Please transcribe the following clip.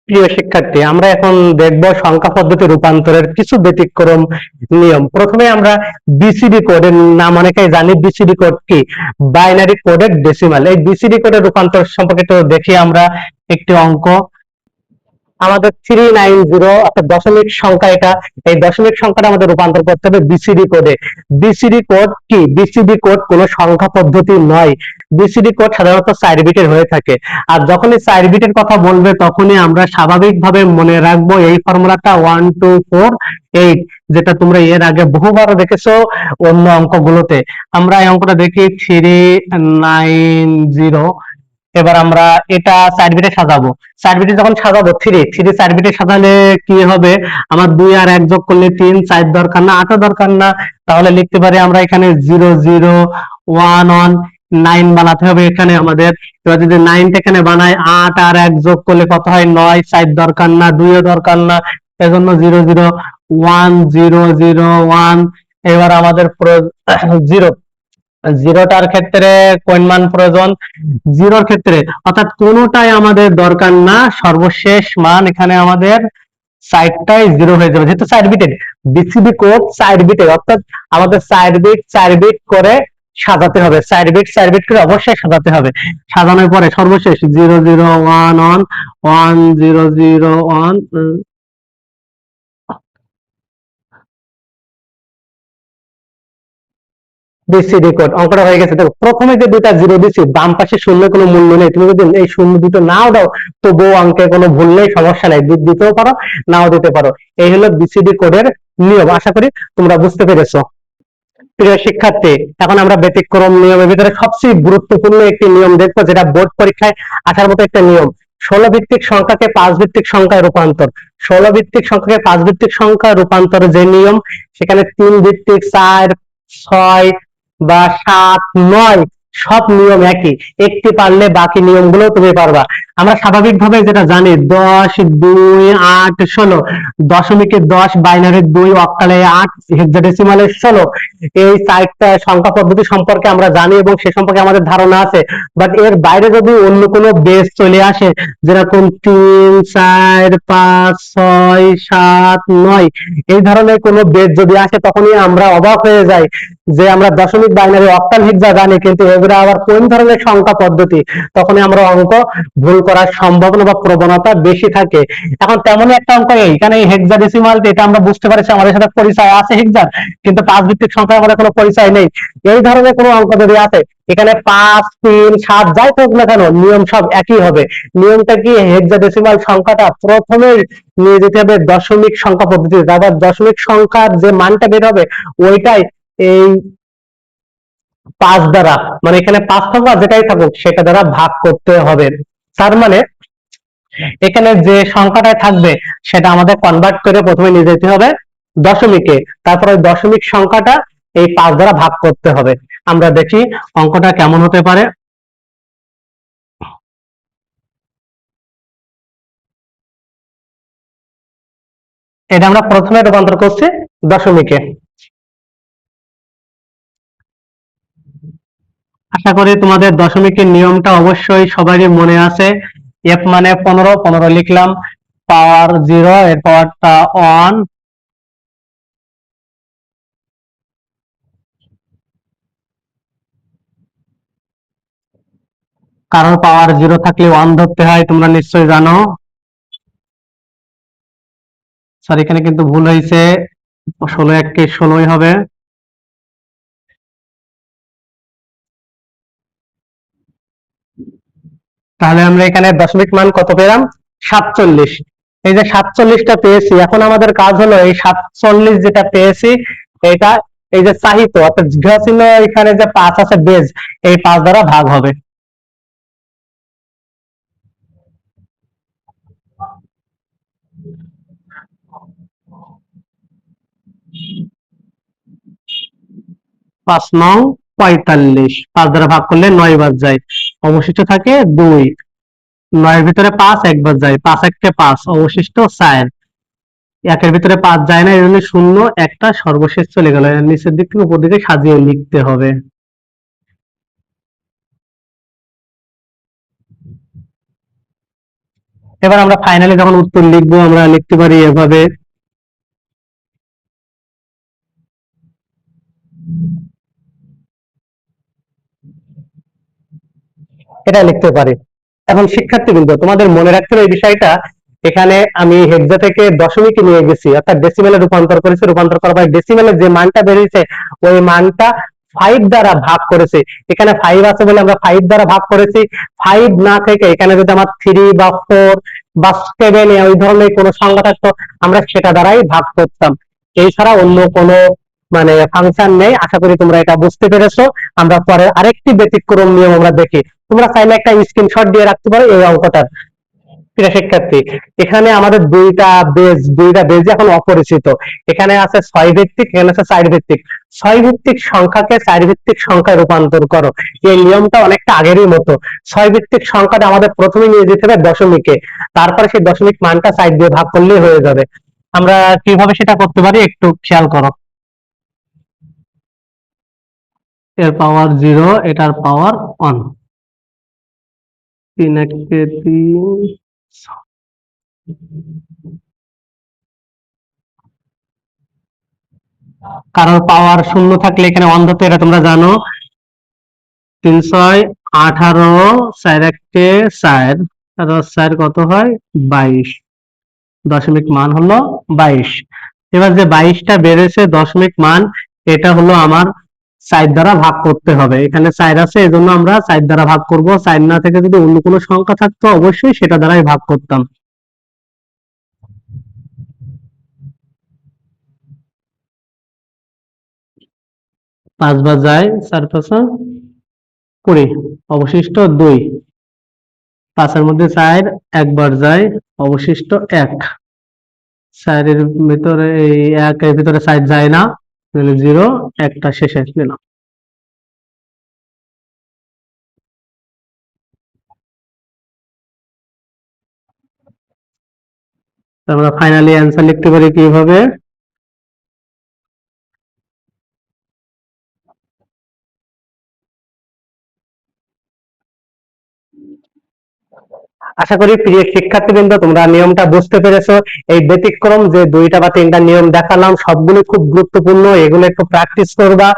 প্রিয় শিক্ষার্থী, আমরা এখন দেখব সংখ্যা পদ্ধতি রূপান্তরের কিছু ব্যতিক্রম নিয়ম। প্রথমে আমরা বিসিডি কোডের নাম অনেকেই জানি। বিসিডি কোড কি? বাইনারি কোডের ডেসিমাল। এই বিসিডি কোডের রূপান্তর সম্পর্কে তো দেখি আমরা একটি অঙ্ক। আমাদের 390 অর্থাৎ দশমিক সংখ্যা, এটা এই দশমিক সংখ্যাটা আমাদের রূপান্তর করতে হবে বিসিডি কোডে। বিসিডি কোড কি? বিসিডি কোড কোনো সংখ্যা পদ্ধতি নয়। বিসিডি কোড সাধারণত 4 বিটের হয়ে থাকে। আর যখনই 4 বিটের কথা বলবে তখনই আমরা স্বাভাবিকভাবে মনে রাখবো এই ফর্মুলাটা 1 2 4 8, যেটা তোমরা এর আগে বহুবার দেখেছো অন্য অঙ্কগুলোতে। আমরা এই অঙ্কটা দেখি 390। এবার আমরা এটা 4 বিটে সাজাবো। 4 বিটে যখন সাজাবো, 3 4 বিটে সাজালে কি হবে? আমার 2 আর 1 যোগ করলে 3, 4 দরকার না, 8 দরকার না। তাহলে লিখতে পারি আমরা এখানে 0 0 1 1 9 বানাতে হবে এখানে আমাদের। এবার যদি 9টা এখানে বানাই, 8 আর 1 যোগ করলে কত হয়? 9। 4 দরকার না, 2 ও দরকার না, এজন্য 0 0 1 0 0 1। এবার আমাদের 0, জিরোটার ক্ষেত্রে কোন মান প্রয়োজন? জিরোর ক্ষেত্রে অর্থাৎ কোনোটাই আমাদের দরকার না, সর্বশেষ মান এখানে আমাদের সাইডটাই জিরো হয়ে যাবে, যেহেতু 4 বিটের। বিসিবি কোড 4 বিটের, অর্থাৎ আমাদের 4 বিট করে সাজাতে হবে। 4 বিট করে অবশ্যই সাজাতে হবে। সাজানোর পরে সর্বশেষ 0 0 1 1 1 0 0 1। বিসিডি কোড অঙ্কটা হয়ে গেছে। দেখো, প্রথমে যে দুটা জিরো দিচ্ছি, বাম পাশে শূন্য কোনো মূল্য নেই। তুমি যদি এই শূন্য দুটো নাও দাও, তবুও অঙ্কে কোনো ভুল নেই, সমস্যা নাই। দিতেও পারো, নাও দিতে পারো। এই হলো বিসিডি কোডের নিয়ম। আশা করি তোমরা বুঝতে পেরেছো। প্রিয় শিক্ষার্থী, এখন আমরা ব্যতিক্রম নিয়মের ভিতরে সবচেয়ে গুরুত্বপূর্ণ একটি নিয়ম দেখবো, যেটা বোর্ড পরীক্ষায় আসার মতো একটা নিয়ম। 16 ভিত্তিক সংখ্যাকে 5 ভিত্তিক সংখ্যায় রূপান্তর। 16 ভিত্তিক সংখ্যাকে 5 ভিত্তিক সংখ্যা রূপান্তরের যে নিয়ম, সেখানে 3 ভিত্তিক, 4 6 বা 7 9 সব নিয়ম একই। একটি পারলে বাকি নিয়মগুলো তুমি পারবা। আমরা স্বাভাবিকভাবে যেটা জানি, 10 2 8 16, দশমিকে 10, বাইনারি 2, অক্টালে 8, হেক্সাডেসিমালে 16। এই 4টা সংখ্যা পদ্ধতি সম্পর্কে আমরা জানি এবং সে সম্পর্কে আমাদের ধারণা আছে। বাট এর বাইরে যদি অন্য কোনো বেস চলে আসে, যেরকম 3 4 5 6 7 9, এই ধরনের কোনো বেস যদি আসে, তখনই আমরা অবাক হয়ে যাই যে আমরা দশমিক, বাইনারি, অক্টাল, হেক্সা জানি, কিন্তু এগুলো আবার কোন ধরনের সংখ্যা পদ্ধতি। তখনই আমরা অঙ্ক ভুল করার সম্ভাবনা বা প্রবণতা বেশি থাকে। এখন তেমনই একটা অঙ্ক এখানে হেক্সাডেসিমাল, এটা আমরা বুঝতে পারছি আমাদের সাথে পরিচয় আছে হেক্সার, কিন্তু 5 ভিত্তিক সংখ্যার আমাদের কোনো পরিচয় নেই। এই ধরনের কোনো অঙ্ক যদি আসে, এখানে 5 3 7 যাই হোক না কেন, নিয়ম সব একই হবে। নিয়মটা কি? হেক্সাডেসিমাল সংখ্যাটা প্রথমে নিয়ে যেতে হবে দশমিক সংখ্যা পদ্ধতিতে, আবার দশমিক সংখ্যার যে মানটা বের হবে ওইটাই এই 5 দ্বারা, মানে এখানে 5 থাকুক আর যেটাই থাকুক, সেটা দ্বারা ভাগ করতে হবে। তার মানে এখানে যে সংখ্যাটা থাকবে সেটা আমাদের কনভার্ট করে প্রথমে নিয়ে যেতে হবে দশমিকে, তারপরে দশমিক সংখ্যাটা এই 5 দ্বারা ভাগ করতে হবে। আমরা দেখি অঙ্কটা কেমন হতে পারে। এটা আমরা প্রথমে রূপান্তর করছি দশমিকে। আশা করি তোমাদের দশমিকের নিয়মটা অবশ্যই সবারই মনে আছে। এফ মানে 15, 15 লিখলাম, পাওয়ার 0, এর পাওয়ারটা 1। কারণ পাওয়ার 0 থাকলে 1 ধরতে হয়, তোমরা নিশ্চয়ই জানো। সরি, এখানে কিন্তু ভুল হয়েছে, 16 1 16ই হবে। তাহলে আমরা এখানে দশমিক মান কত পেলাম? 47। এই যে 47টা পেয়েছি, এখন আমাদের কাজ হলো এই 47 যেটা পেয়েছি, এটা এই যে চাহিত অর্থাৎ জিজ্ঞাসা চিহ্ন, এখানে যে 5 আছে বেজ, এই 5 দ্বারা ভাগ হবে। পাঁচ নং 45, 5 দ্বারা ভাগ করলে 9 বাদ যায়, অবশিষ্ট থাকে 2। 9 এর ভিতরে 5 1 বাদ যায়, 5 1 5, অবশিষ্ট 4। একের ভিতরে 5 যায় না, এই জন্য শূন্য একটা সর্বশেষ চলে গেল। নিচের দিক থেকে উপর দিকে সাজিয়ে লিখতে হবে। এবার আমরা ফাইনালি যখন উত্তর লিখবো আমরা লিখতে পারি এভাবে, এটা লিখতে পারি। এখন শিক্ষার্থীবৃন্দ তোমাদের মনে রাখতে হবে এই বিষয়টা, এখানে আমি হেক্সা থেকে দশমিকে নিয়ে গেছি অর্থাৎ ডেসিমেলে রূপান্তর করেছি, রূপান্তর করার পরে ডেসিমেলের যে মানটা বেরিয়েছে ওই মানটা 5 দ্বারা ভাগ করেছি। এখানে 5 আছে বলে আমরা 5 দ্বারা ভাগ করেছি। 5 না থেকে এখানে যদি আমার 3 বা 4 বা 7 ওই ধরনের কোনো সংখ্যা থাকতো আমরা সেটা দ্বারাই ভাগ করতাম, এছাড়া অন্য কোনো মানে ফাংশন নেই। আশা করি তোমরা এটা বুঝতে পেরেছো। আমরা পরে আরেকটি ব্যতিক্রম নিয়ম আমরা দেখি, তোমরা চাইলে একটা স্ক্রিনশট দিয়ে রাখতে পারো এই অঙ্কটার। প্রিয় শিক্ষার্থী, এখানে আমাদের দুইটা বেজ এখন অপরিচিত। এখানে আছে 6 ভিত্তিক, এখানে আছে 4 ভিত্তিক। 6 ভিত্তিক সংখ্যাকে 4 ভিত্তিক সংখ্যায় রূপান্তর করো, এই নিয়মটা অনেকটা আগেরই মতো। 6 ভিত্তিক সংখ্যাটা আমাদের প্রথমে নিয়ে যেতে হবে দশমিকে, তারপরে সেই দশমিক মানটা 4 দিয়ে ভাগ করলেই হয়ে যাবে। আমরা কিভাবে সেটা করতে পারি একটু খেয়াল করো। এর পাওয়ার 0, এটার পাওয়ার 1, 3 একে 3, কারোর পাওয়ার শূন্য থাকলে এখানে অন্ধ তো, এটা তোমরা জানো। 3 6 18, 4 একে 4, আর 4 কত হয় 22, দশমিক মান হলো 22। এবার যে 22টা বেড়েছে দশমিক মান, এটা হলো আমার 4 দ্বারা ভাগ করতে হবে। এখানে 4 আছে এজন্য আমরা 4 দ্বারা ভাগ করব, 4 না থেকে যদি অন্য কোনো সংখ্যা থাকতো অবশ্যই সেটা দ্বারাই ভাগ করতাম। 5 বার যায়, 4 5 20, অবশিষ্ট 2। 5 এর মধ্যে 4 একবার যায়, অবশিষ্ট 1। 4 এর ভিতরে এই 1 এর ভিতরে 4 যায় না, 0, একটা শেষে দিলাম। আমরা ফাইনালি অ্যান্সার লিখতে পারি কিভাবে। আশা করি প্রিয় শিক্ষার্থীবৃন্দ তোমরা নিয়মটা বুঝতে পেরেছো। এই ব্যতিক্রম যে 2টা বা 3টা নিয়ম দেখালাম সবগুলো খুব গুরুত্বপূর্ণ, এগুলো একটু প্র্যাকটিস করবা।